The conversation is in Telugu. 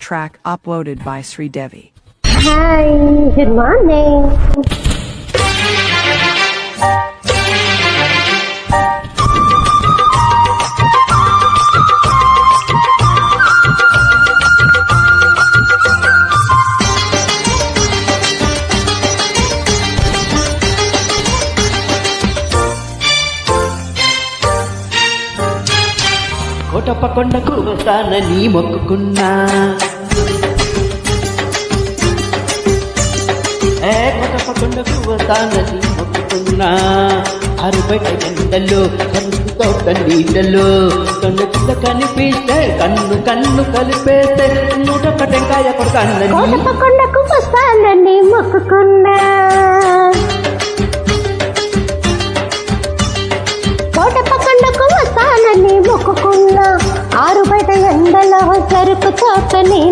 track uploaded by Sridevi. Hi, good morning. Kotappa కొండకు వస్తానని మొక్కుకున్నా, కోటప్ప కొండకు వస్తానని మొక్కుకున్నా. అరుబయట ఎండలో కరుసు తోట నీళ్ళలో కొండ కింద కనిపిస్తే కన్ను కన్ను కలిపేస్తే 101 టెంకాయ కొడతానని కోటప్ప కొండకు వస్తానని మొక్కుకున్నా. కోటప్ప కొండకు వస్తానని మొక్కుకున్నా. ఆరు బయట ఎండలో చెరుకు తోటని